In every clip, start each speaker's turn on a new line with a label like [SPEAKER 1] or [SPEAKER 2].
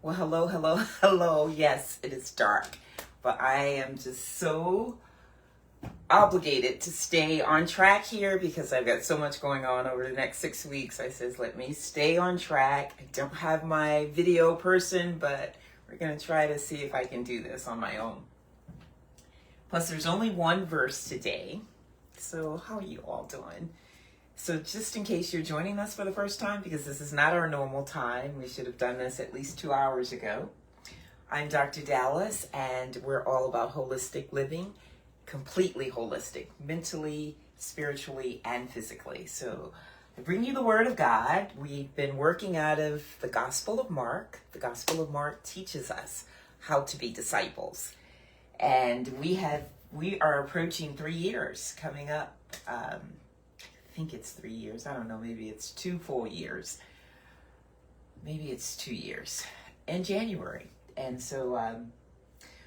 [SPEAKER 1] Well, hello, hello, hello. Yes, it is dark, but I am just so obligated to stay on track here because I've got so much going on over the next 6 weeks. I says, let me stay on track. I don't have my video person, but we're going to try to see if I can do this on my own. Plus, there's only one verse today. So how are you all doing? So just in case you're joining us for the first time, because this is not our normal time, we should have done this at least 2 hours ago. I'm Dr. Dallas, and we're all about holistic living, completely holistic, mentally, spiritually, and physically. So I bring you the Word of God. We've been working out of the Gospel of Mark. The Gospel of Mark teaches us how to be disciples. And we are approaching 3 years coming up. I think it's 3 years. I don't know. Maybe it's 2 full years. Maybe it's 2 years in January. And so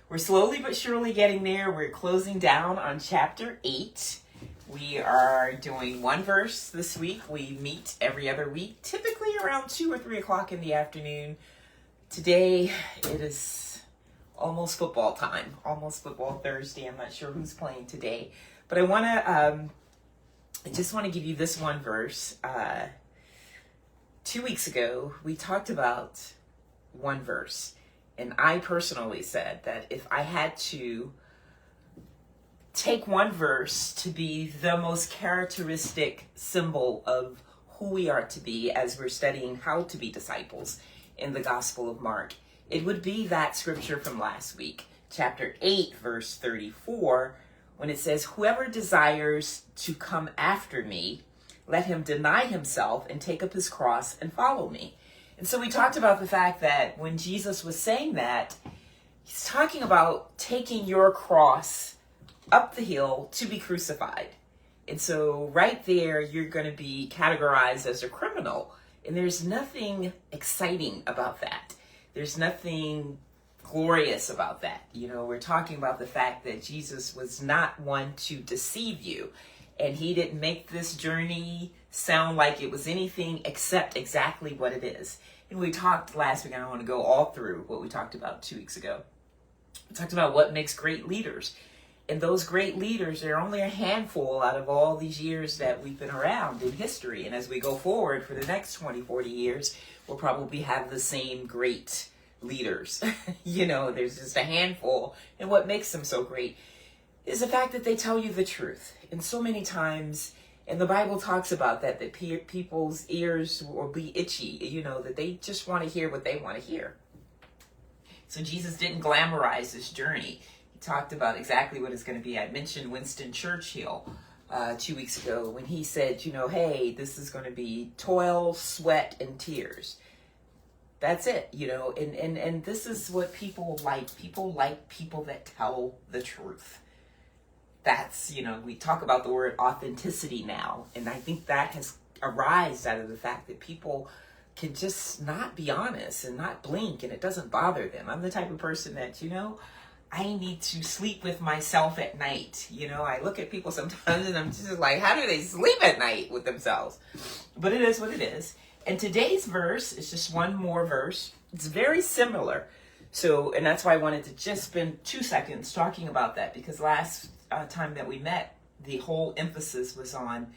[SPEAKER 1] we're slowly but surely getting there. We're closing down on chapter 8. We are doing one verse this week. We meet every other week, typically around 2 or 3 o'clock in the afternoon. Today it is almost football time, almost football Thursday. I'm not sure who's playing today, but I just want to give you this one verse. 2 weeks ago, we talked about one verse, and I personally said that if I had to take one verse to be the most characteristic symbol of who we are to be as we're studying how to be disciples in the Gospel of Mark, it would be that scripture from last week, chapter 8, verse 34, when it says, whoever desires to come after me, let him deny himself and take up his cross and follow me. And so we talked about the fact that when Jesus was saying that, he's talking about taking your cross up the hill to be crucified. And so right there, you're going to be categorized as a criminal. And there's nothing exciting about that. There's nothing glorious about that. You know, we're talking about the fact that Jesus was not one to deceive you, and he didn't make this journey sound like it was anything except exactly what it is. And we talked last week, I don't want to go all through what we talked about 2 weeks ago. We talked about what makes great leaders, and those great leaders, they're only a handful out of all these years that we've been around in history. And as we go forward for the next 20, 40 years, we'll probably have the same great leaders. You know, there's just a handful. And what makes them so great is the fact that they tell you the truth. And so many times, and the Bible talks about that people's ears will be itchy, you know, that they just want to hear what they want to hear. So Jesus didn't glamorize this journey. He talked about exactly what it's going to be. I mentioned Winston Churchill 2 weeks ago when he said, you know, hey, this is going to be toil, sweat, and tears. That's it, you know, and this is what people like. People like people that tell the truth. That's, you know, we talk about the word authenticity now, and I think that has arisen out of the fact that people can just not be honest and not blink, and it doesn't bother them. I'm the type of person that, you know, I need to sleep with myself at night. You know, I look at people sometimes and I'm just like, how do they sleep at night with themselves? But it is what it is. And today's verse is just one more verse. It's very similar. So, and that's why I wanted to just spend 2 seconds talking about that, because last time that we met, the whole emphasis was on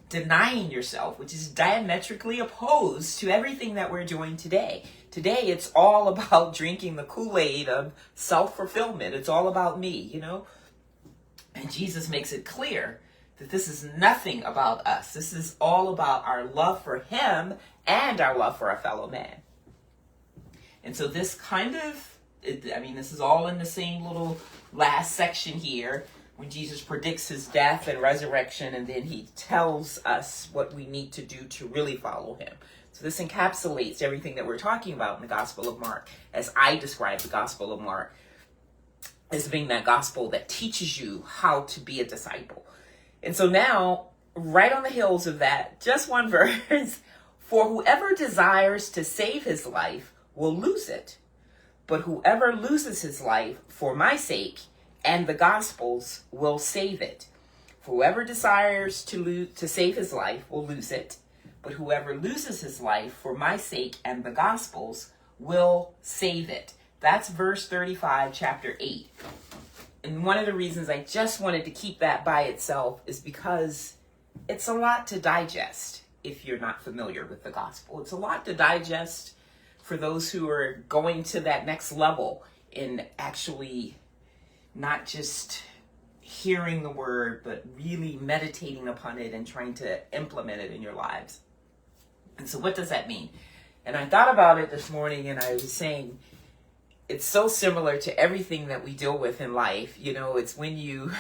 [SPEAKER 1] denying yourself, which is diametrically opposed to everything that we're doing today. Today, it's all about drinking the Kool-Aid of self-fulfillment. It's all about me, you know? And Jesus makes it clear that this is nothing about us. This is all about our love for him and our love for our fellow man. And so this kind of, this is all in the same little last section here when Jesus predicts his death and resurrection, and then he tells us what we need to do to really follow him. So this encapsulates everything that we're talking about in the Gospel of Mark, as I describe the Gospel of Mark as being that gospel that teaches you how to be a disciple. And so now, right on the heels of that, just one verse, for whoever desires to save his life will lose it. But whoever loses his life for my sake and the gospel's will save it. For whoever desires to save his life will lose it. But whoever loses his life for my sake and the gospel's will save it. That's verse 35, chapter 8. And one of the reasons I just wanted to keep that by itself is because it's a lot to digest if you're not familiar with the gospel. It's a lot to digest for those who are going to that next level in actually not just hearing the word, but really meditating upon it and trying to implement it in your lives. And so what does that mean? And I thought about it this morning, and I was saying, it's so similar to everything that we deal with in life. You know, it's when you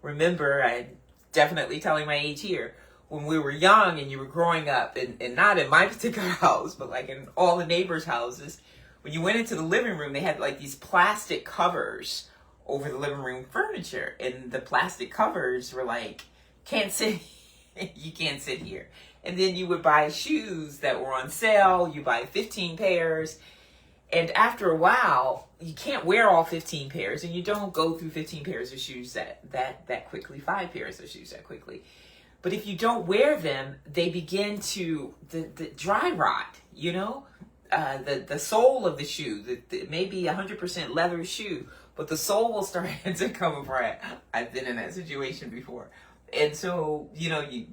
[SPEAKER 1] remember, I'm definitely telling my age here, when we were young and you were growing up, and not in my particular house, but like in all the neighbors' houses, when you went into the living room, they had like these plastic covers over the living room furniture. And the plastic covers were like, can't sit, you can't sit here. And then you would buy shoes that were on sale. You buy 15 pairs. And after a while, you can't wear all 15 pairs, and you don't go through 15 pairs of shoes that quickly, 5 pairs of shoes that quickly. But if you don't wear them, they begin to the dry rot, you know? The sole of the shoe, the maybe 100% leather shoe, but the sole will start to come apart. I've been in that situation before. And so, you know, you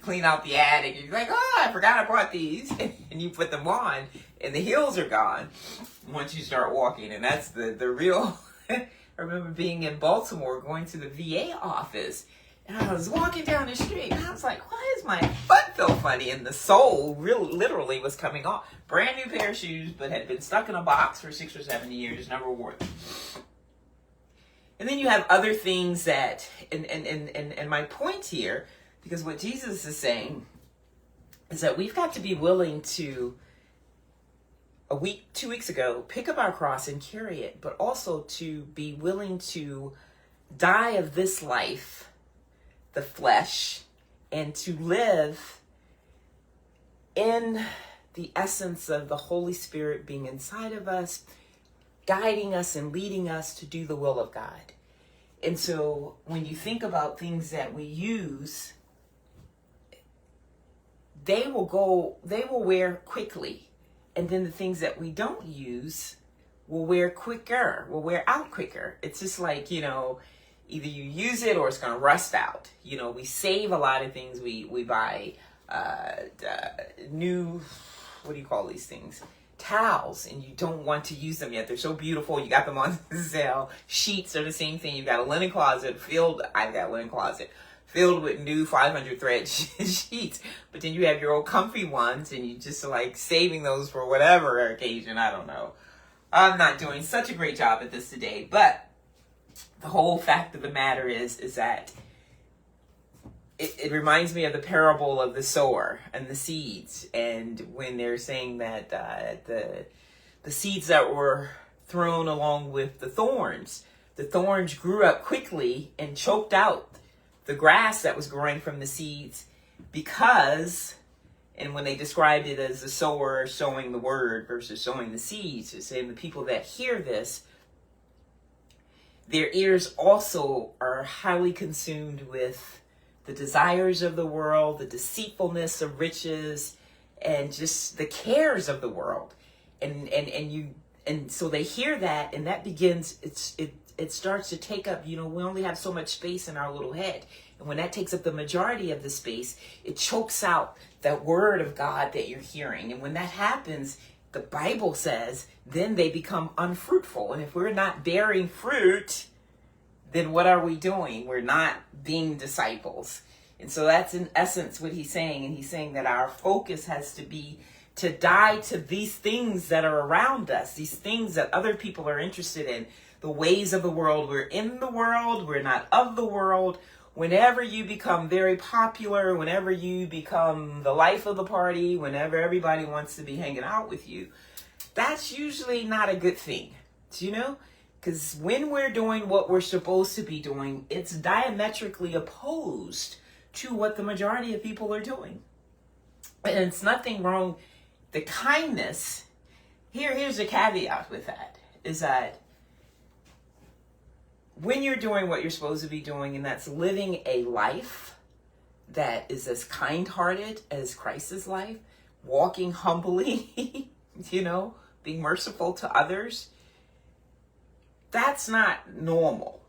[SPEAKER 1] clean out the attic, and you're like, oh, I forgot I brought these. And you put them on, and the heels are gone once you start walking. And that's the real, I remember being in Baltimore, going to the VA office, and I was walking down the street, and I was like, why is my foot feel funny? And the sole literally was coming off. Brand new pair of shoes, but had been stuck in a box for 6 or 7 years, never wore them. And then you have other things that, and my point here, because what Jesus is saying is that we've got to be willing to, 2 weeks ago, pick up our cross and carry it, but also to be willing to die of this life, the flesh, and to live in the essence of the Holy Spirit being inside of us, guiding us and leading us to do the will of God. And so when you think about things that we use, they will wear quickly. And then the things that we don't use will wear out quicker. It's just like, you know, either you use it or it's going to rust out. You know, we save a lot of things. We buy new, what do you call these things? Towels, and you don't want to use them yet. They're so beautiful. You got them on sale. Sheets are the same thing. You've got a linen closet filled. I've got a linen closet filled with new 500 thread sheets. But then you have your old comfy ones, and you just like saving those for whatever occasion. I don't know. I'm not doing such a great job at this today, but the whole fact of the matter is that it reminds me of the parable of the sower and the seeds. And when they're saying that the seeds that were thrown along with the thorns grew up quickly and choked out the grass that was growing from the seeds because, and when they described it as the sower sowing the word versus sowing the seeds, it's saying the people that hear this, their ears also are highly consumed with the desires of the world, the deceitfulness of riches, and just the cares of the world. And so they hear that, and that begins, it starts to take up, you know, we only have so much space in our little head. And when that takes up the majority of the space, it chokes out that word of God that you're hearing. And when that happens, the Bible says, then they become unfruitful. And if we're not bearing fruit, then what are we doing? We're not being disciples. And so that's in essence what he's saying. And he's saying that our focus has to be to die to these things that are around us, these things that other people are interested in, the ways of the world. We're in the world. We're not of the world. Whenever you become very popular, whenever you become the life of the party, whenever everybody wants to be hanging out with you, that's usually not a good thing. Do you know? Because when we're doing what we're supposed to be doing, it's diametrically opposed to what the majority of people are doing. And it's nothing wrong. The kindness, here's a caveat with that, is that when you're doing what you're supposed to be doing, and that's living a life that is as kind-hearted as Christ's life, walking humbly, you know, being merciful to others, that's not normal.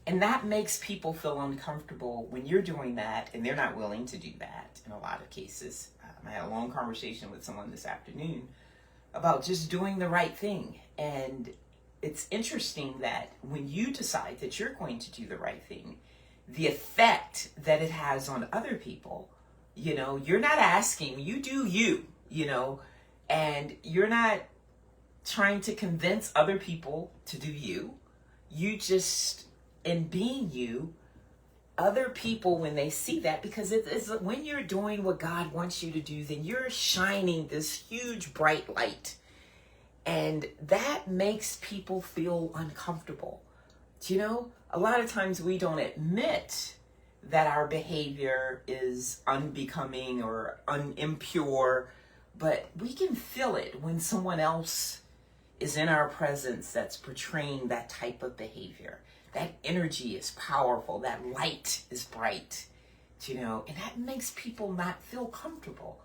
[SPEAKER 1] And that makes people feel uncomfortable when you're doing that and they're not willing to do that in a lot of cases. I had a long conversation with someone this afternoon about just doing the right thing. And it's interesting that when you decide that you're going to do the right thing, the effect that it has on other people, you're not asking, you do you, and you're not trying to convince other people to do you. You just, in being you, other people, when they see that, because it's when you're doing what God wants you to do, then you're shining this huge bright light. And that makes people feel uncomfortable. A lot of times we don't admit that our behavior is unbecoming or impure, but we can feel it when someone else is in our presence that's portraying that type of behavior. That energy is powerful. That light is bright, and that makes people not feel comfortable,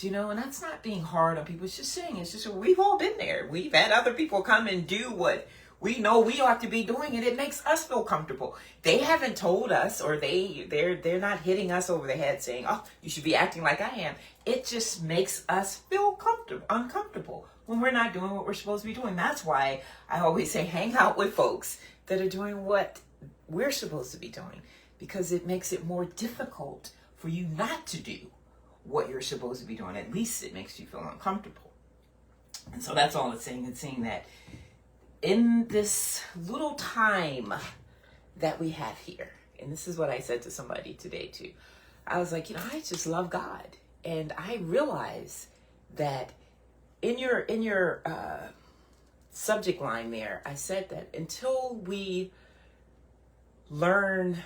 [SPEAKER 1] and that's not being hard on people. It's just saying, we've all been there. We've had other people come and do what we know we ought to be doing, and it makes us feel comfortable. They haven't told us, or they're not hitting us over the head saying, oh, you should be acting like I am. It just makes us feel uncomfortable when we're not doing what we're supposed to be doing. That's why I always say hang out with folks that are doing what we're supposed to be doing, because it makes it more difficult for you not to do what you're supposed to be doing. At least it makes you feel uncomfortable. And so that's all it's saying. It's saying that in this little time that we have here, and this is what I said to somebody today too, I was like, I just love God. And I realize that in your subject line there, I said that until we learn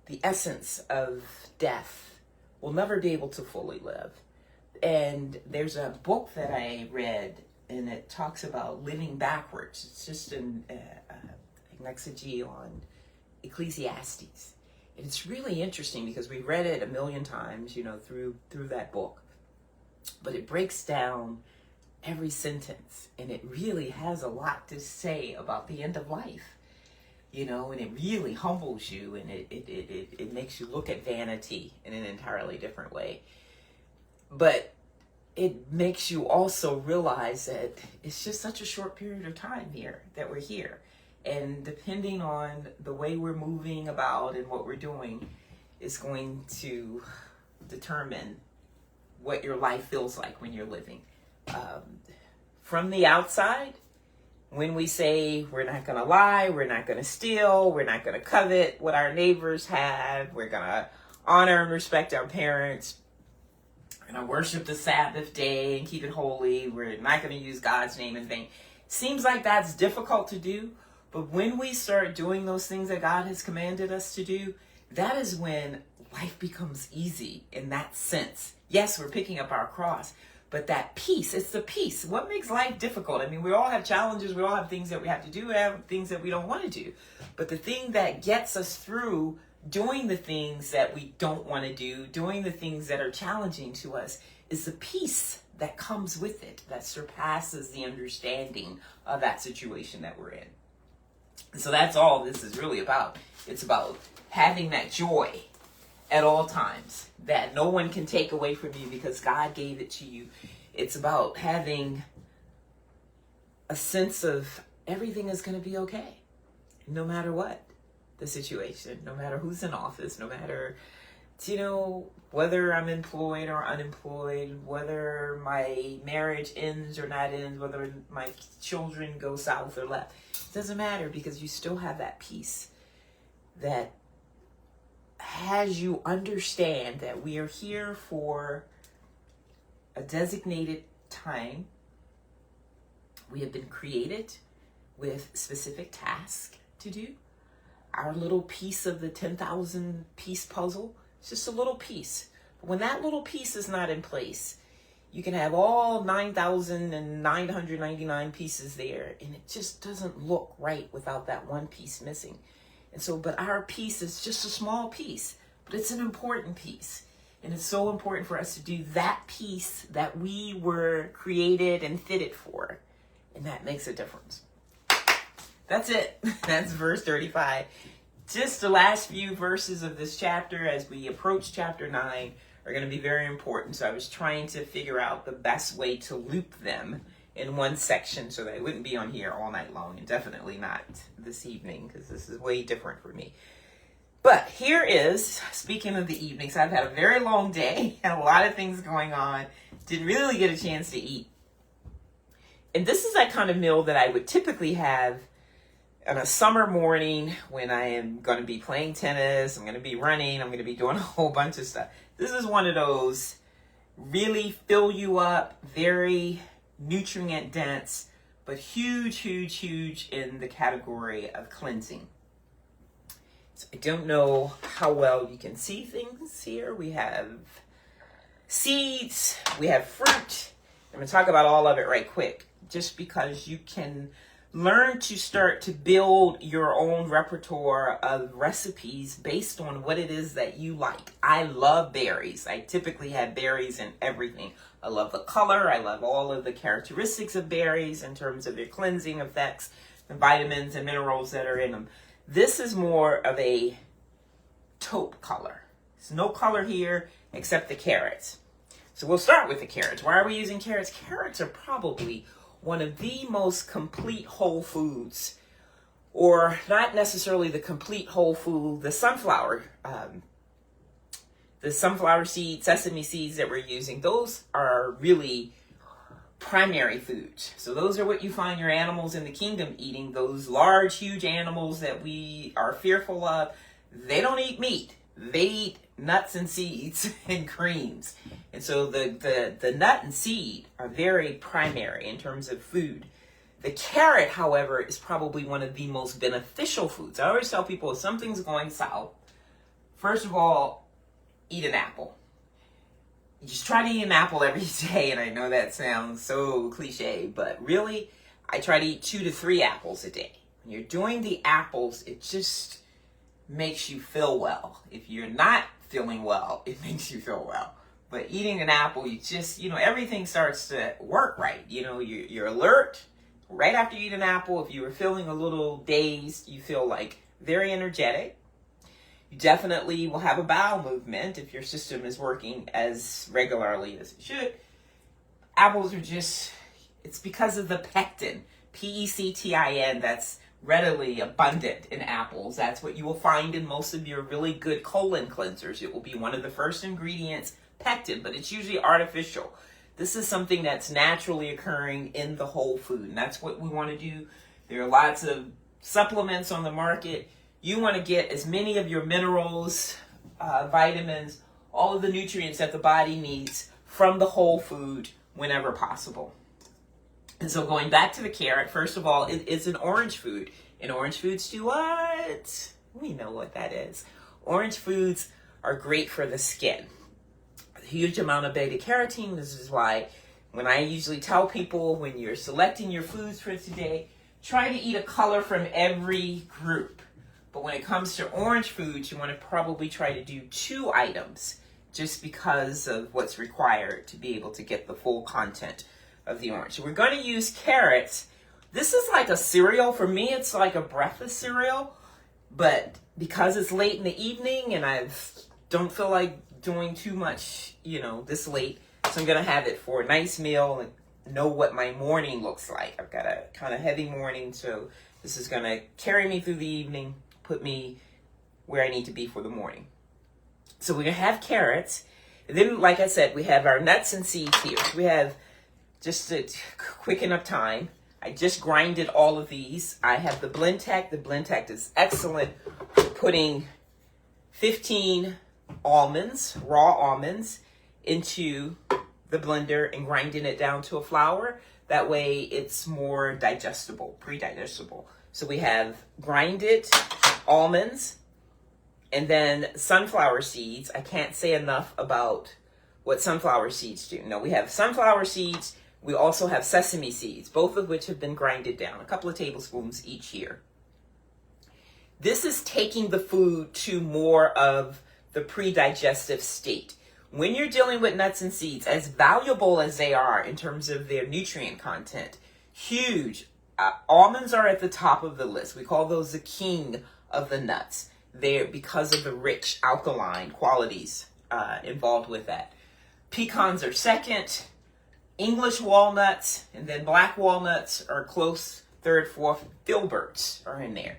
[SPEAKER 1] the essence of death, we'll never be able to fully live. And there's a book that I read, and it talks about living backwards. It's just an exegy on Ecclesiastes. And it's really interesting because we read it a million times, through that book. But it breaks down every sentence, and it really has a lot to say about the end of life, and it really humbles you, and it makes you look at vanity in an entirely different way. But it makes you also realize that it's just such a short period of time here that we're here. And depending on the way we're moving about and what we're doing is going to determine what your life feels like when you're living. From the outside, when we say we're not going to lie, we're not going to steal, we're not going to covet what our neighbors have, we're going to honor and respect our parents, we're going to worship the Sabbath day and keep it holy, we're not going to use God's name in vain. Seems like that's difficult to do, but when we start doing those things that God has commanded us to do, that is when life becomes easy in that sense. Yes, we're picking up our cross, but that peace, it's the peace. What makes life difficult? I mean, we all have challenges. We all have things that we have to do. We have things that we don't want to do. But the thing that gets us through doing the things that we don't want to do, doing the things that are challenging to us, is the peace that comes with it, that surpasses the understanding of that situation that we're in. And so that's all this is really about. It's about having that joy at all times that no one can take away from you because God gave it to you. It's about having a sense of everything is going to be okay, no matter what the situation, no matter who's in office, no matter, whether I'm employed or unemployed, whether my marriage ends or not ends, whether my children go south or left. It doesn't matter, because you still have that peace that has you understand that we are here for a designated time. We have been created with specific tasks to do. Our little piece of the 10,000 piece puzzle, it's just a little piece. But when that little piece is not in place, you can have all 9,999 pieces there, and it just doesn't look right without that one piece missing. And so, but our piece is just a small piece, but it's an important piece. And it's so important for us to do that piece that we were created and fitted for. And that makes a difference. That's it. That's verse 35. Just the last few verses of this chapter as we approach chapter 9 are going to be very important. So I was trying to figure out the best way to loop them in one section so they wouldn't be on here all night long, and definitely not this evening because this is way different for me. But here is, speaking of the evenings, I've had a very long day, had a lot of things going on, didn't really get a chance to eat. And this is that kind of meal that I would typically have on a summer morning when I am going to be playing tennis, I'm going to be running, I'm going to be doing a whole bunch of stuff. This is one of those really fill you up, very nutrient dense, but huge, huge, huge in the category of cleansing. So I don't know how well you can see things here. We have seeds, we have fruit. I'm going to talk about all of it right quick, just because you can learn to start to build your own repertoire of recipes based on what it is that you like. I love berries. I typically have berries in everything. I love the color. I love all of the characteristics of berries in terms of their cleansing effects, the vitamins and minerals that are in them. This is more of a taupe color. There's no color here except the carrots. So we'll start with the carrots. Why are we using carrots? Carrots are probably one of the most complete whole foods, or not necessarily the complete whole food, the sunflower seeds, sesame seeds that we're using, those are really primary foods. So those are what you find your animals in the kingdom eating, those large, huge animals that we are fearful of. They don't eat meat. They eat nuts and seeds and creams. And so the nut and seed are very primary in terms of food. The carrot, however, is probably one of the most beneficial foods. I always tell people if something's going south, first of all, eat an apple. You just try to eat an apple every day, and I know that sounds so cliche, but really, I try to eat 2 to 3 apples a day. When you're doing the apples, it just makes you feel well. If you're not feeling well, it makes you feel well. But eating an apple, you just, everything starts to work right. You're alert right after you eat an apple. If you were feeling a little dazed, you feel like very energetic. You definitely will have a bowel movement if your system is working as regularly as it should. Apples are it's because of the pectin, P-E-C-T-I-N, that's readily abundant in apples. That's what you will find in most of your really good colon cleansers. It will be one of the first ingredients, pectin, but it's usually artificial. This is something that's naturally occurring in the whole food, and that's what we want to do. There are lots of supplements on the market. You want to get as many of your minerals, vitamins, all of the nutrients that the body needs from the whole food whenever possible. And so going back to the carrot, first of all, it is an orange food. And orange foods do what? We know what that is. Orange foods are great for the skin. A huge amount of beta carotene. This is why when I usually tell people when you're selecting your foods for today, try to eat a color from every group. But when it comes to orange foods, you want to probably try to do 2 items just because of what's required to be able to get the full content of the orange. So we're going to use carrots. This is like a cereal. For me, it's like a breakfast cereal. But because it's late in the evening and I don't feel like doing too much, this late, so I'm going to have it for a nice meal and know what my morning looks like. I've got a kind of heavy morning, so this is going to carry me through the evening, put me where I need to be for the morning. So we're going to have carrots. And then, like I said, we have our nuts and seeds here. We have, just to quicken up time, I just grinded all of these. I have the Blend-Tec. The Blend-Tec is excellent for putting 15 almonds, raw almonds, into the blender and grinding it down to a flour. That way it's more digestible, pre-digestible. So we have grinded almonds and then sunflower seeds. I can't say enough about what sunflower seeds do. No, we have sunflower seeds. We also have sesame seeds, both of which have been grinded down, a couple of tablespoons each here. This is taking the food to more of the pre-digestive state. When you're dealing with nuts and seeds, as valuable as they are in terms of their nutrient content, huge. Almonds are at the top of the list. We call those the king of the nuts. They're because of the rich alkaline qualities involved with that. Pecans are second. English walnuts and then black walnuts are close third, fourth. Filberts are in there.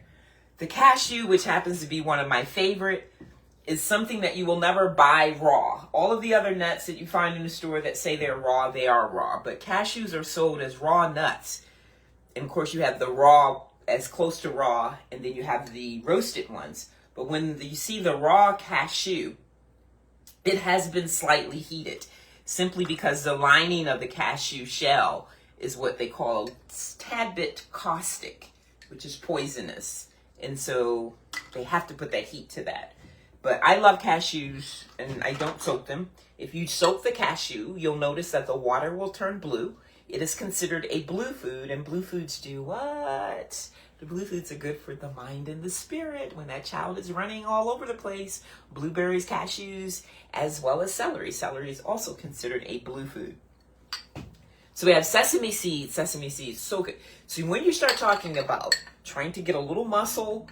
[SPEAKER 1] The cashew, which happens to be one of my favorite, is something that you will never buy raw. All of the other nuts that you find in the store that say they're raw, they are raw. But cashews are sold as raw nuts. And of course you have the raw, as close to raw, and then you have the roasted ones. But when you see the raw cashew, it has been slightly heated, simply because the lining of the cashew shell is what they call tad bit caustic, which is poisonous. And so they have to put that heat to that. But I love cashews, and I don't soak them. If you soak the cashew, you'll notice that the water will turn blue. It is considered a blue food, and blue foods do what? The blue foods are good for the mind and the spirit. When that child is running all over the place, blueberries, cashews, as well as celery. Celery is also considered a blue food. So we have sesame seeds, so good. So when you start talking about trying to get a little muscle,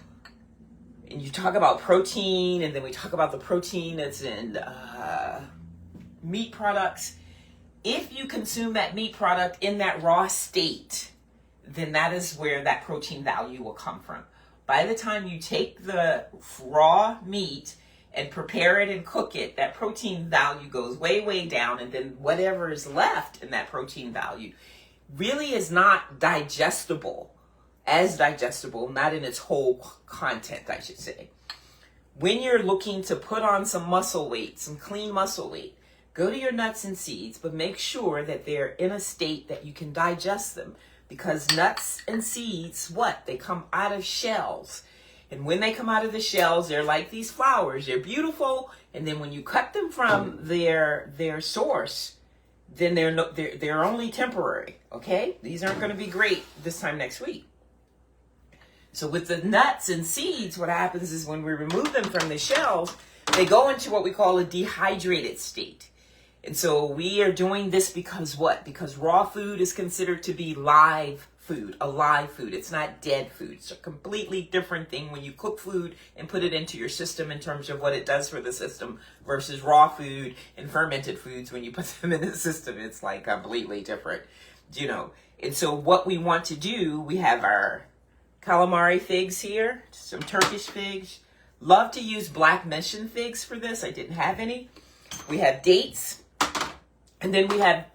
[SPEAKER 1] and you talk about protein, and then we talk about the protein that's in meat products. If you consume that meat product in that raw state, then that is where that protein value will come from. By the time you take the raw meat and prepare it and cook it, that protein value goes way, way down, and then whatever is left in that protein value really is not digestible. Not in its whole content, I should say. When you're looking to put on some muscle weight, some clean muscle weight, go to your nuts and seeds, but make sure that they're in a state that you can digest them. Because nuts and seeds, what? They come out of shells. And when they come out of the shells, they're like these flowers. They're beautiful. And then when you cut them from their source, then they're only temporary. Okay? These aren't going to be great this time next week. So with the nuts and seeds, what happens is when we remove them from the shells, they go into what we call a dehydrated state. And so we are doing this because what? Because raw food is considered to be live food, a live food. It's not dead food. It's a completely different thing when you cook food and put it into your system in terms of what it does for the system versus raw food and fermented foods. When you put them in the system, it's like completely different, And so what we want to do, we have our calamari figs here, some Turkish figs. Love to use black mission figs for this. I didn't have any. We have dates. And then we have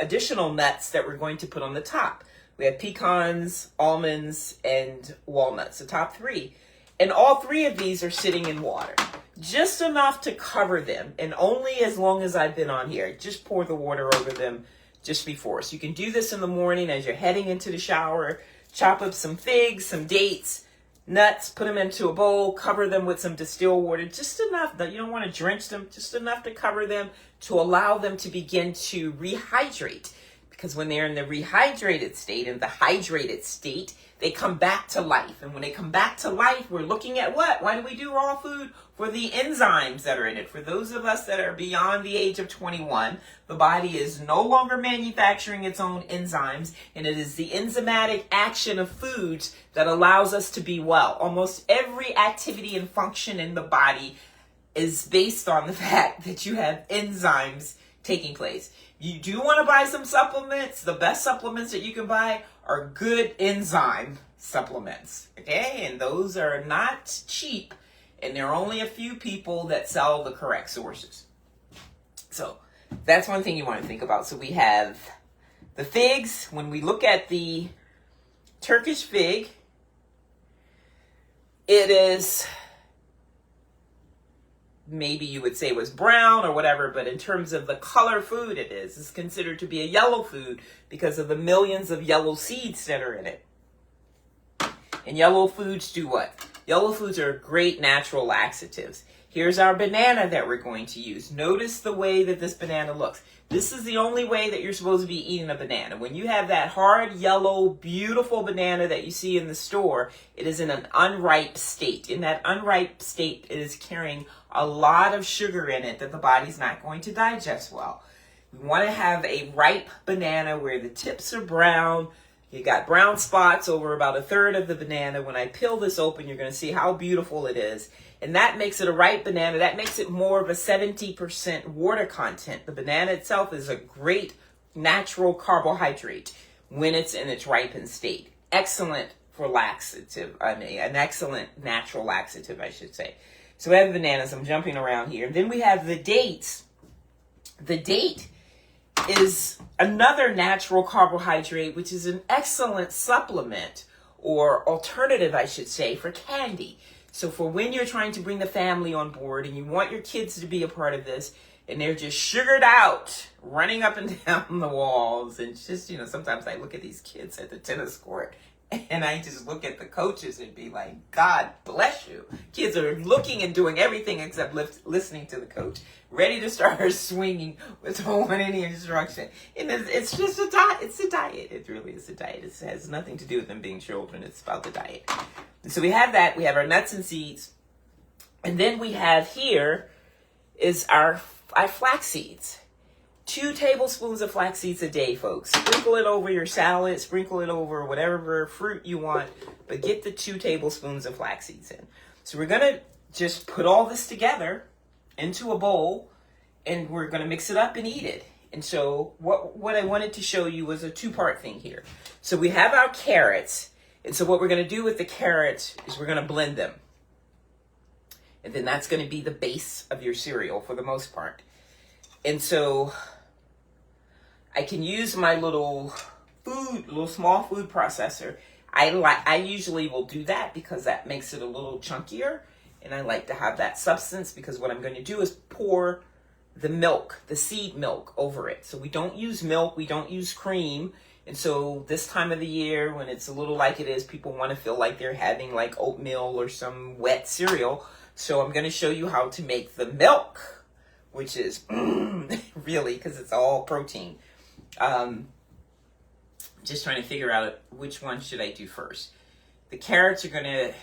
[SPEAKER 1] additional nuts that we're going to put on the top. We have pecans, almonds, and walnuts, the top three. And all three of these are sitting in water. Just enough to cover them. And only as long as I've been on here. Just pour the water over them just before. So you can do this in the morning as you're heading into the shower. Chop up some figs, some dates, nuts, put them into a bowl, cover them with some distilled water, just enough that you don't want to drench them, just enough to cover them to allow them to begin to rehydrate. Because when they're in the rehydrated state, in the hydrated state, they come back to life. And when they come back to life, we're looking at what? Why do we do raw food? For the enzymes that are in it. For those of us that are beyond the age of 21, the body is no longer manufacturing its own enzymes, and it is the enzymatic action of foods that allows us to be well. Almost every activity and function in the body is based on the fact that you have enzymes taking place. You do want to buy some supplements. The best supplements that you can buy are good enzyme supplements, okay? And those are not cheap, and there are only a few people that sell the correct sources. So that's one thing you want to think about. So we have the figs. When we look at the Turkish fig, it is, maybe you would say it was brown or whatever, but in terms of the color food it's considered to be a yellow food because of the millions of yellow seeds that are in it. And yellow foods do what? Yellow foods are great natural laxatives. Here's our banana that we're going to use. Notice the way that this banana looks. This is the only way that you're supposed to be eating a banana. When you have that hard, yellow, beautiful banana that you see in the store, it is in an unripe state. In that unripe state, it is carrying a lot of sugar in it that the body's not going to digest well. We want to have a ripe banana where the tips are brown. You got brown spots over about a third of the banana. When I peel this open, you're going to see how beautiful it is. And that makes it a ripe banana. That makes it more of a 70% water content. The banana itself is a great natural carbohydrate when it's in its ripened state. Excellent for laxative. An excellent natural laxative, I should say. So we have bananas. I'm jumping around here. Then we have the dates. The date is another natural carbohydrate, which is an excellent supplement or alternative, I should say, for candy. So for when you're trying to bring the family on board and you want your kids to be a part of this and they're just sugared out, running up and down the walls, and just, you know, sometimes I look at these kids at the tennis court and I just look at the coaches and be like, God bless you. Kids are looking and doing everything except listening to the coach, ready to start swinging without any instruction. And it's just a diet. It's a diet. It really is a diet. It has nothing to do with them being children. It's about the diet. And so we have that. We have our nuts and seeds. And then we have here is our flax seeds. 2 tablespoons of flax seeds a day, folks. Sprinkle it over your salad, sprinkle it over whatever fruit you want, but get the 2 tablespoons of flax seeds in. So we're going to just put all this together into a bowl, and we're going to mix it up and eat it. And so what I wanted to show you was a 2-part thing here. So we have our carrots, and so what we're going to do with the carrots is we're going to blend them. And then that's going to be the base of your cereal for the most part. And so I can use my little small food processor. I usually will do that because that makes it a little chunkier. And I like to have that substance because what I'm going to do is pour the milk, the seed milk over it. So we don't use milk, we don't use cream. And so this time of the year when it's a little like it is, people want to feel like they're having like oatmeal or some wet cereal. So I'm going to show you how to make the milk, which is really, because it's all protein. Just trying to figure out which one should I do first. The carrots are going to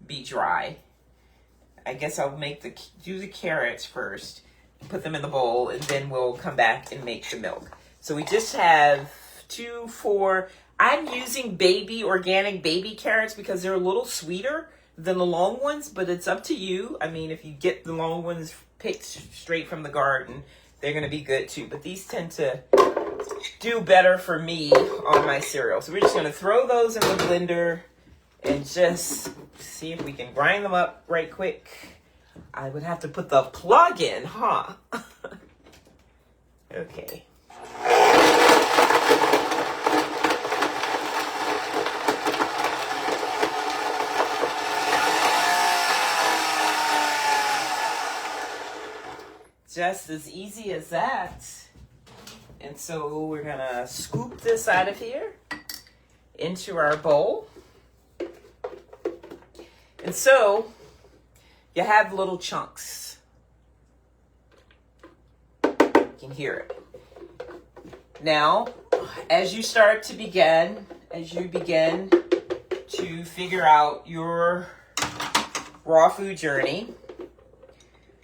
[SPEAKER 1] be dry. I guess I'll do the carrots first, put them in the bowl, and then we'll come back and make the milk. So we just have 2, 4. I'm using organic baby carrots because they're a little sweeter than the long ones, but it's up to you. I mean, if you get the long ones picked straight from the garden, they're going to be good too. But these tend to do better for me on my cereal. So we're just going to throw those in the blender and just see if we can grind them up right quick. I would have to put the plug in, huh? Okay. Just as easy as that. And so we're going to scoop this out of here into our bowl. And so you have little chunks. You can hear it. Now, as you begin to figure out your raw food journey,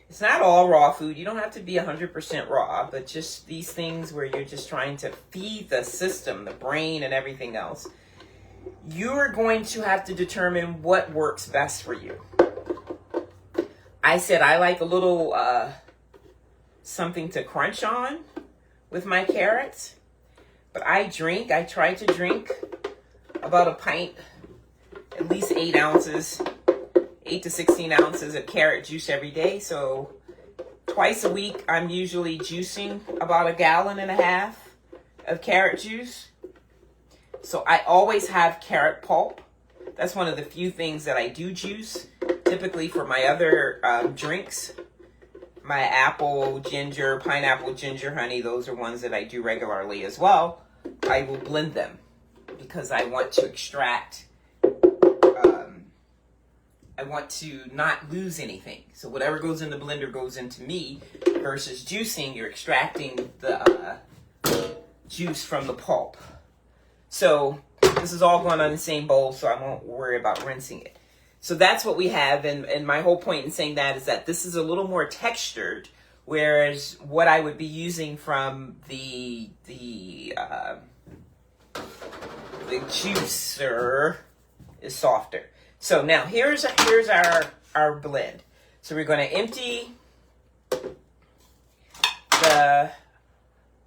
[SPEAKER 1] it's not all raw food. You don't have to be 100% raw, but just these things where you're just trying to feed the system, the brain and everything else. You are going to have to determine what works best for you. I said I like a little something to crunch on with my carrots, but I try to drink about a pint, at least 8 ounces. 8 to 16 ounces of carrot juice every day. So twice a week, I'm usually juicing about 1.5 gallons of carrot juice. So I always have carrot pulp. That's one of the few things that I do juice. Typically for my other drinks, my apple, ginger, pineapple, ginger, honey, those are ones that I do regularly as well. I will blend them because I want to extract I want to not lose anything. So whatever goes in the blender goes into me versus juicing, you're extracting the juice from the pulp. So this is all going on the same bowl, so I won't worry about rinsing it. So that's what we have, and my whole point in saying that is that this is a little more textured, whereas what I would be using from the juicer is softer. So now here's our blend. So we're going to empty the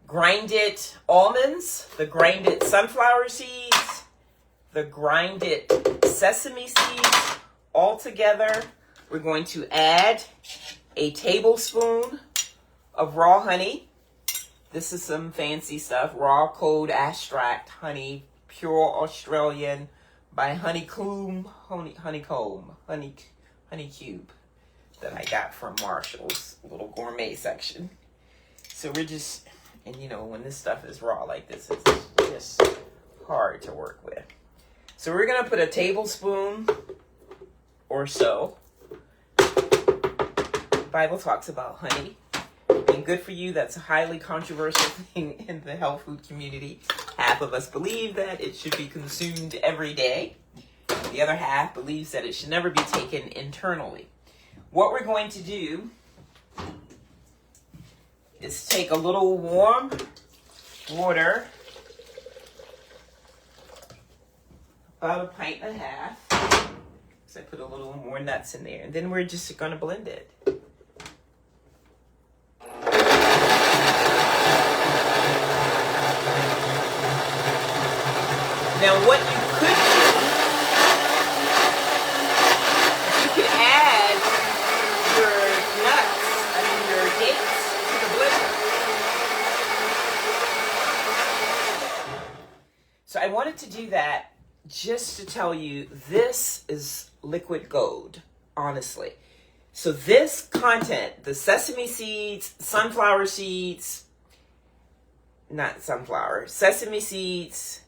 [SPEAKER 1] grinded almonds, the grinded sunflower seeds, the grinded sesame seeds all together. We're going to add a tablespoon of raw honey. This is some fancy stuff. Raw Code Extract honey, pure Australian by Honeycomb Cube that I got from Marshall's little gourmet section. So we're just, and you know, when this stuff is raw like this, it's just hard to work with. So we're going to put a tablespoon or so. The Bible talks about honey being good for you. That's a highly controversial thing in the health food community. Half of us believe that it should be consumed every day. The other half believes that it should never be taken internally. What we're going to do is take a little warm water, about a pint and a half. So I put a little more nuts in there, and then we're just going to blend it. Now what you could do, you could add your nuts, your dates to the blender. So I wanted to do that just to tell you this is liquid gold, honestly. So this content, the sesame seeds, sunflower seeds, not sunflower, sesame seeds,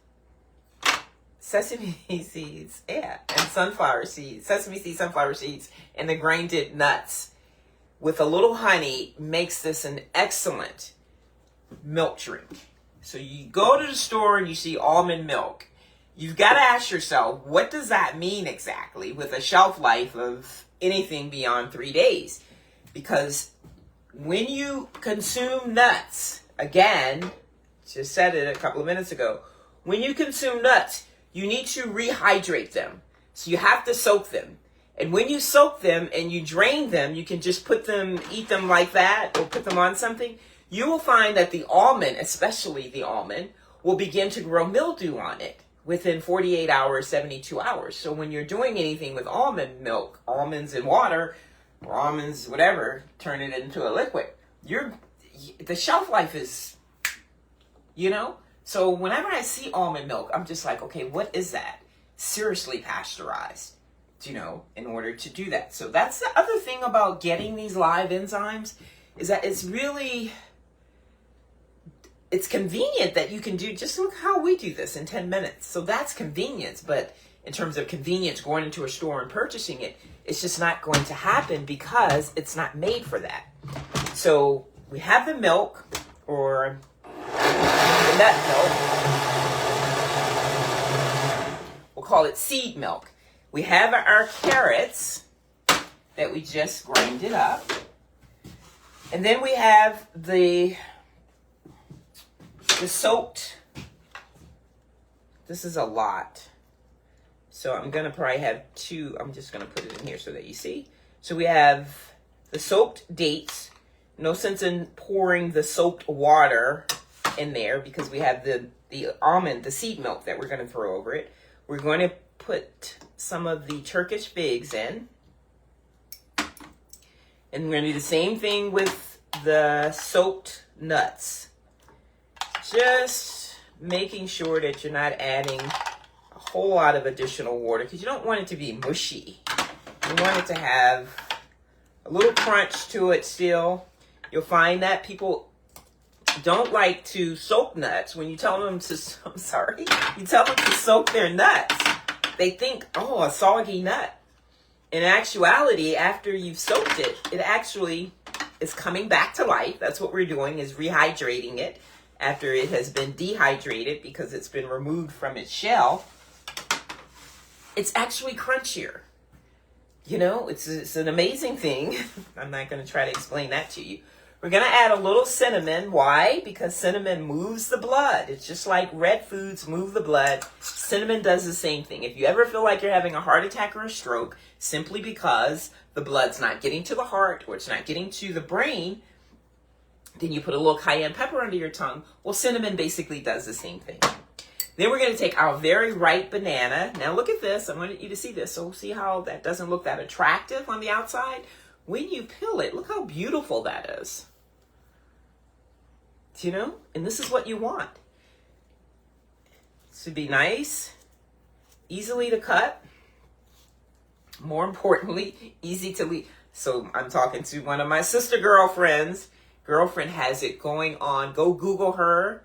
[SPEAKER 1] yeah, and sunflower seeds, sesame seeds, sunflower seeds, and the grinded nuts with a little honey makes this an excellent milk drink. So you go to the store and you see almond milk. You've got to ask yourself, what does that mean exactly with a shelf life of anything beyond 3 days? Because when you consume nuts, again, just said it a couple of minutes ago, when you consume nuts, you need to rehydrate them. So you have to soak them. And when you soak them and you drain them, you can just eat them like that or put them on something. You will find that the almond, especially the almond, will begin to grow mildew on it within 48 hours, 72 hours. So when you're doing anything with almond milk, almonds in water, or almonds, whatever, turn it into a liquid, the shelf life is, you know? So whenever I see almond milk, I'm just like, okay, what is that? Seriously pasteurized, you know, in order to do that. So that's the other thing about getting these live enzymes is that it's convenient that you can do, just look how we do this in 10 minutes. So that's convenience. But in terms of convenience, going into a store and purchasing it, it's just not going to happen because it's not made for that. So we have the milk, or the nut milk. We'll call it seed milk. We have our carrots that we just grinded up. And then we have the soaked, this is a lot. So I'm going to probably have two, I'm just going to put it in here so that you see. So we have the soaked dates. No sense in pouring the soaked water in there because we have the almond, the seed milk that we're going to throw over it. We're going to put some of the Turkish figs in. And we're going to do the same thing with the soaked nuts. Just making sure that you're not adding a whole lot of additional water because you don't want it to be mushy. You want it to have a little crunch to it still. You'll find that people don't like to soak nuts. When you tell them to, you tell them to soak their nuts, they think, oh, a soggy nut. In actuality, after you've soaked it, it actually is coming back to life. That's what we're doing, is rehydrating it after it has been dehydrated because it's been removed from its shell. It's actually crunchier. You know, it's an amazing thing. I'm not going to try to explain that to you. We're going to add a little cinnamon. Why? Because cinnamon moves the blood. It's just like red foods move the blood. Cinnamon does the same thing. If you ever feel like you're having a heart attack or a stroke, simply because the blood's not getting to the heart or it's not getting to the brain, then you put a little cayenne pepper under your tongue. Well, cinnamon basically does the same thing. Then we're going to take our very ripe banana. Now look at this. I want you to see this. So see how that doesn't look that attractive on the outside? When you peel it, look how beautiful that is. You know? And this is what you want. It should be nice, easily to cut. More importantly, easy to leave. So I'm talking to one of my sister girlfriends. Girlfriend has it going on. Go Google her.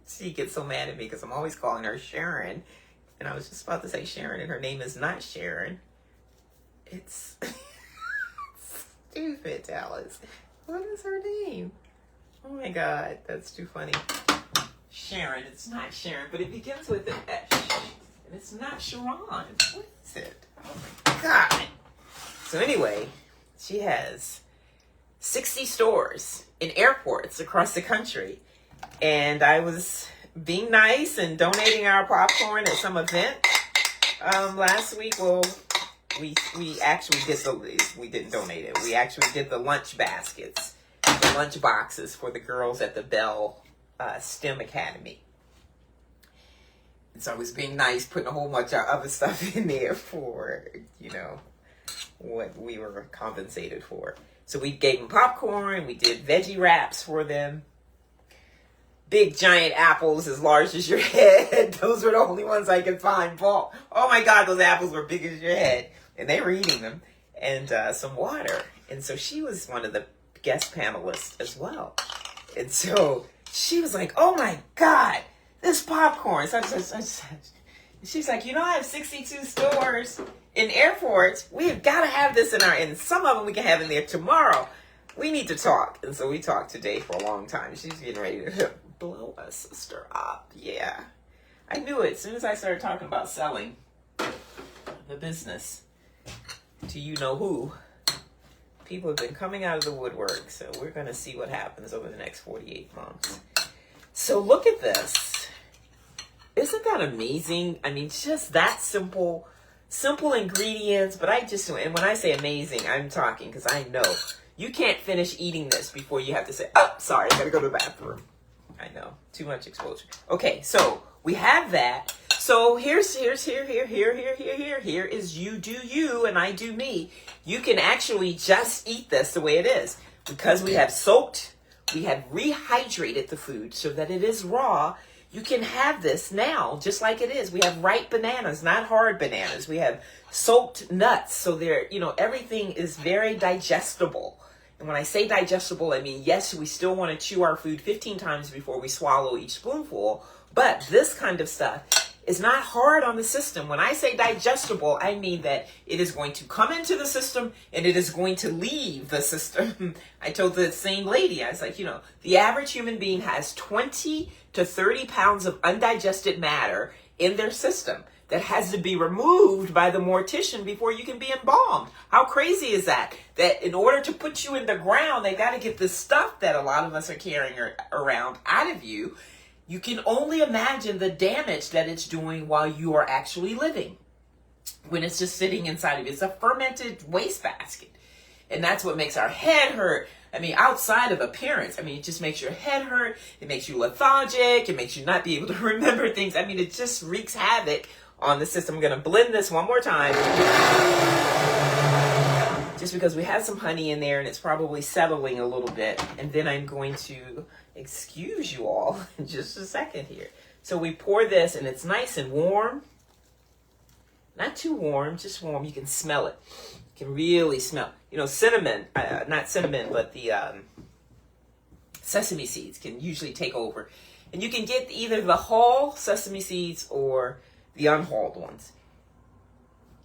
[SPEAKER 1] She gets so mad at me because I'm always calling her Sharon. And I was just about to say Sharon, and her name is not Sharon. It's stupid, Dallas. What is her name? Oh my God, that's too funny. Sharon, it's not Sharon, but it begins with an S. And it's not Sharon. What is it? Oh my God. So anyway, she has 60 stores in airports across the country. And I was being nice and donating our popcorn at some event last week. Well, we actually we didn't donate it. We actually did the lunch baskets, the lunch boxes for the girls at the Bell STEM Academy. And so I was being nice, putting a whole bunch of other stuff in there for, you know, what we were compensated for. So we gave them popcorn. We did veggie wraps for them. Big giant apples as large as your head. Those were the only ones I could find. Oh my God, those apples were big as your head. And they were eating them. And some water. And so she was one of the guest panelists as well. And so she was like, oh my God, this popcorn. So she's like, you know, I have 62 stores in airports. We've got to have this and some of them we can have in there tomorrow. We need to talk. And so we talked today for a long time. She's getting ready to blow a sister up. Yeah. I knew it. As soon as I started talking about selling the business to you know who, people have been coming out of the woodwork. So we're going to see what happens over the next 48 months. So look at this. Isn't that amazing? I mean, just that simple ingredients. But and when I say amazing, I'm talking because I know you can't finish eating this before you have to say, oh, sorry, I got to go to the bathroom. I know, too much exposure. Okay, so we have that. So here is you do you and I do me. You can actually just eat this the way it is because we have soaked, we have rehydrated the food so that it is raw. You can have this now just like it is. We have ripe bananas, not hard bananas. We have soaked nuts. So they're, you know, everything is very digestible. And when I say digestible, I mean, yes, we still want to chew our food 15 times before we swallow each spoonful. But this kind of stuff is not hard on the system. When I say digestible, I mean that it is going to come into the system and it is going to leave the system. I told the same lady, I was like, you know, the average human being has 20 to 30 pounds of undigested matter in their system that has to be removed by the mortician before you can be embalmed. How crazy is that? That in order to put you in the ground, they got to get the stuff that a lot of us are carrying around out of you. You can only imagine the damage that it's doing while you are actually living. When it's just sitting inside of you. It's a fermented wastebasket. And that's what makes our head hurt. I mean, outside of appearance, I mean, it just makes your head hurt. It makes you lethargic. It makes you not be able to remember things. I mean, it just wreaks havoc on the system. I'm going to blend this one more time. Just because we have some honey in there and it's probably settling a little bit. And then I'm going to excuse you all in just a second here. So we pour this and it's nice and warm. Not too warm, just warm. You can smell it. You can really smell. You know, cinnamon, not cinnamon, but the sesame seeds can usually take over. And you can get either the whole sesame seeds or the unhulled ones.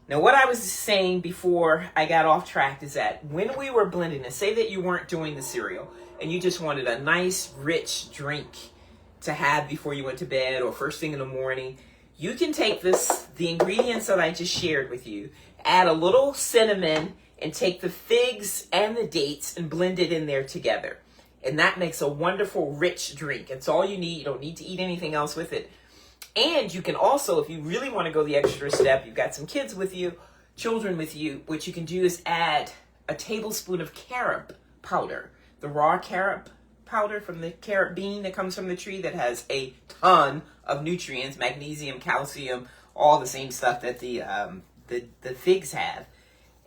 [SPEAKER 1] Now, what I was saying before I got off track is that when we were blending this, say that you weren't doing the cereal and you just wanted a nice, rich drink to have before you went to bed or first thing in the morning, You can take the ingredients that I just shared with you, add a little cinnamon, and take the figs and the dates and blend it in there together. And that makes a wonderful, rich drink. It's all you need. You don't need to eat anything else with it. And you can also, if you really want to go the extra step, you've got some kids with you, children with you, what you can do is add a tablespoon of carob powder, the raw carob powder from the carrot bean that comes from the tree that has a ton of nutrients, magnesium, calcium, all the same stuff that the figs have.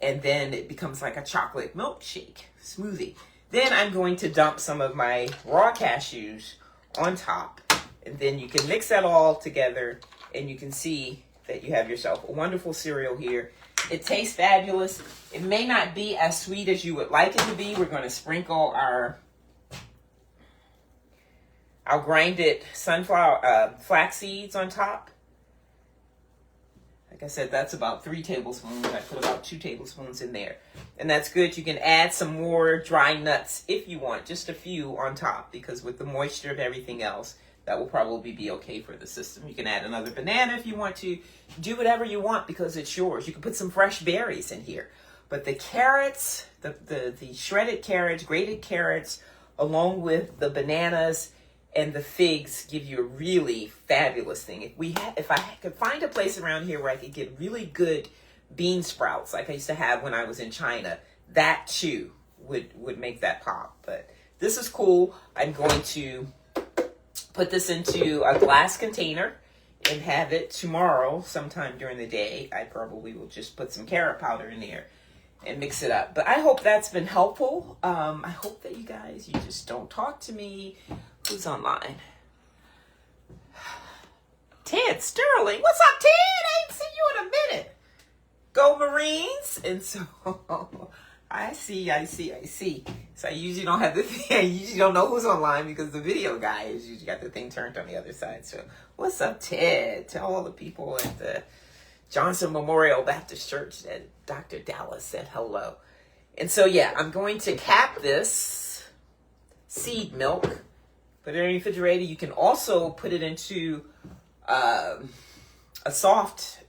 [SPEAKER 1] And then it becomes like a chocolate milkshake smoothie. Then I'm going to dump some of my raw cashews on top. And then you can mix that all together and you can see that you have yourself a wonderful cereal here. It tastes fabulous. It may not be as sweet as you would like it to be. We're going to sprinkle our grinded sunflower flax seeds on top. Like I said, that's about 3 tablespoons. I put about 2 tablespoons in there. And that's good. You can add some more dry nuts if you want, just a few on top, because with the moisture of everything else, that will probably be okay for the system. You can add another banana if you want to. Do whatever you want because it's yours. You can put some fresh berries in here. But the carrots, the shredded carrots, grated carrots, along with the bananas and the figs give you a really fabulous thing. If I could find a place around here where I could get really good bean sprouts, like I used to have when I was in China, that too would make that pop. But this is cool. I'm going to put this into a glass container and have it tomorrow sometime during the day. I probably will just put some carrot powder in there and mix it up. But I hope that's been helpful. I hope that you guys, you just don't talk to me. Who's online? Ted Sterling. What's up, Ted? I ain't seen you in a minute. Go Marines. And so I see. So I usually don't have the thing. I usually don't know who's online because the video guy is usually got the thing turned on the other side. So what's up, Ted? Tell all the people at the Johnson Memorial Baptist Church that Dr. Dallas said hello. And so, yeah, I'm going to cap this seed milk, put it in the refrigerator. You can also put it into a soft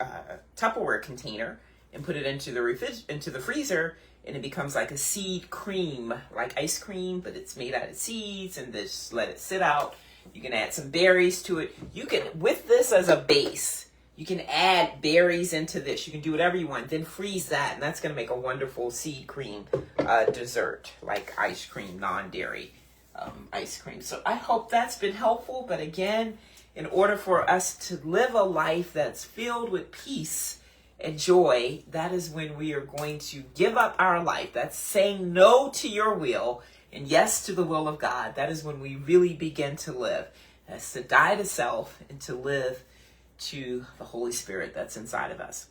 [SPEAKER 1] Tupperware container and put it into the freezer, and it becomes like a seed cream, like ice cream, but it's made out of seeds, and just let it sit out. You can add some berries to it. You can, with this as a base, you can add berries into this. You can do whatever you want. Then freeze that, and that's going to make a wonderful seed cream dessert, like ice cream, non-dairy ice cream. So I hope that's been helpful. But again, in order for us to live a life that's filled with peace and joy, that is when we are going to give up our life. That's saying no to your will and yes to the will of God. That is when we really begin to live. That's to die to self and to live to the Holy Spirit that's inside of us.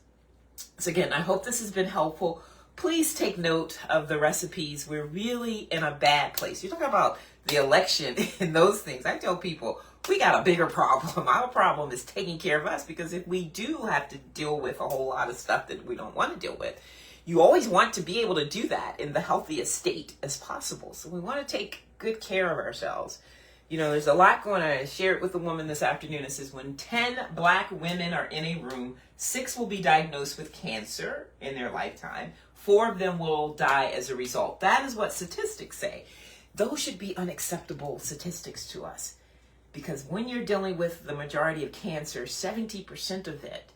[SPEAKER 1] So again, I hope this has been helpful. Please take note of the recipes. We're really in a bad place. You're talking about the election and those things. I tell people, we got a bigger problem. Our problem is taking care of us, because if we do have to deal with a whole lot of stuff that we don't want to deal with, you always want to be able to do that in the healthiest state as possible. So we want to take good care of ourselves. You know, there's a lot going on. I shared with a woman this afternoon. It says when 10 black women are in a room, 6 will be diagnosed with cancer in their lifetime. 4 of them will die as a result. That is what statistics say. Those should be unacceptable statistics to us, because when you're dealing with the majority of cancer, 70% of it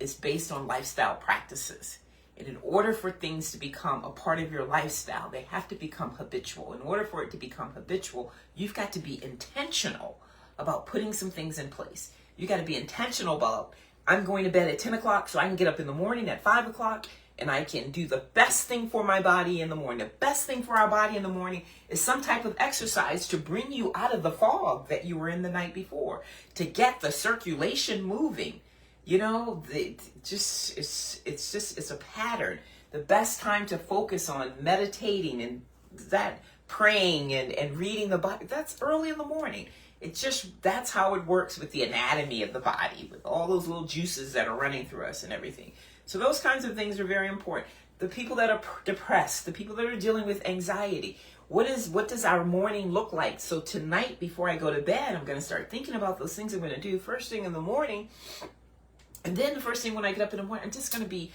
[SPEAKER 1] is based on lifestyle practices. And in order for things to become a part of your lifestyle, they have to become habitual. In order for it to become habitual, you've got to be intentional about putting some things in place. You got to be intentional about, I'm going to bed at 10 o'clock so I can get up in the morning at 5 o'clock and I can do the best thing for my body in the morning. The best thing for our body in the morning is some type of exercise to bring you out of the fog that you were in the night before, to get the circulation moving. You know, it's a pattern. The best time to focus on meditating and that praying and reading the Bible, that's early in the morning. That's how it works with the anatomy of the body, with all those little juices that are running through us and everything. So those kinds of things are very important. The people that are depressed, the people that are dealing with anxiety, what does our morning look like? So tonight, before I go to bed, I'm going to start thinking about those things I'm going to do first thing in the morning. And then the first thing when I get up in the morning, I'm just going to be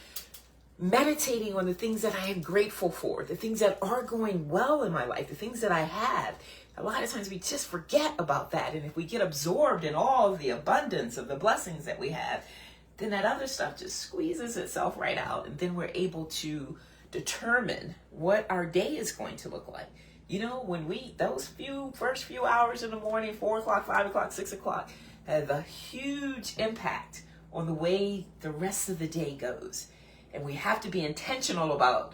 [SPEAKER 1] meditating on the things that I am grateful for, the things that are going well in my life, the things that I have. A lot of times we just forget about that. And if we get absorbed in all of the abundance of the blessings that we have, then that other stuff just squeezes itself right out. And then we're able to determine what our day is going to look like. You know, when those first few hours in the morning, 4 o'clock, 5 o'clock, 6 o'clock, have a huge impact on the way the rest of the day goes. And we have to be intentional about,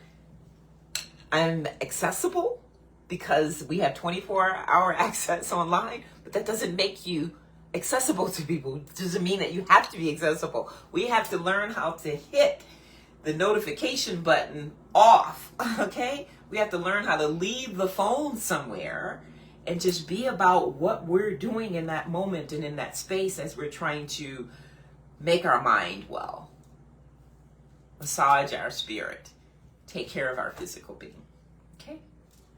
[SPEAKER 1] I'm accessible because we have 24-hour access online, but that doesn't make you accessible to people. It doesn't mean that you have to be accessible. We have to learn how to hit the notification button off, okay? We have to learn how to leave the phone somewhere and just be about what we're doing in that moment and in that space as we're trying to make our mind well, massage our spirit, take care of our physical being. Okay?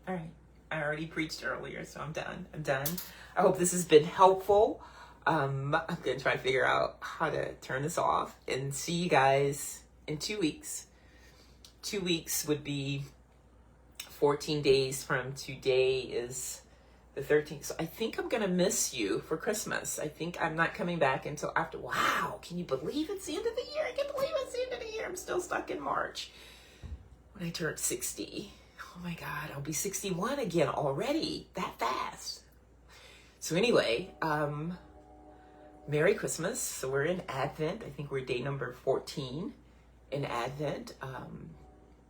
[SPEAKER 1] All right. I already preached earlier, so I'm done. I hope this has been helpful. I'm going to try to figure out how to turn this off and see you guys in 2 weeks. 2 weeks would be 14 days from today is the 13th. So I think I'm going to miss you for Christmas. I think I'm not coming back until after. Wow. Can you believe it's the end of the year? I can't believe it's the end of the year. I'm still stuck in March when I turned 60. Oh my God. I'll be 61 again already. That fast. So anyway, Merry Christmas. So we're in Advent. I think we're day number 14 in Advent.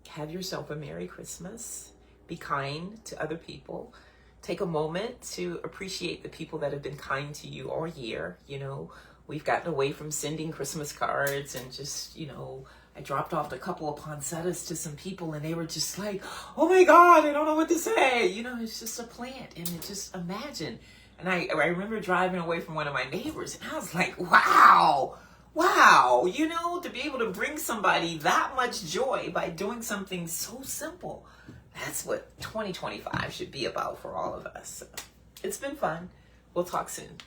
[SPEAKER 1] Have yourself a Merry Christmas. Be kind to other people. Take a moment to appreciate the people that have been kind to you all year. You know, we've gotten away from sending Christmas cards and just, you know, I dropped off a couple of poinsettias to some people and they were just like, oh my God, I don't know what to say. You know, it's just a plant and it just imagine. And I remember driving away from one of my neighbors and I was like, wow, you know, to be able to bring somebody that much joy by doing something so simple. That's what 2025 should be about for all of us. So, it's been fun. We'll talk soon.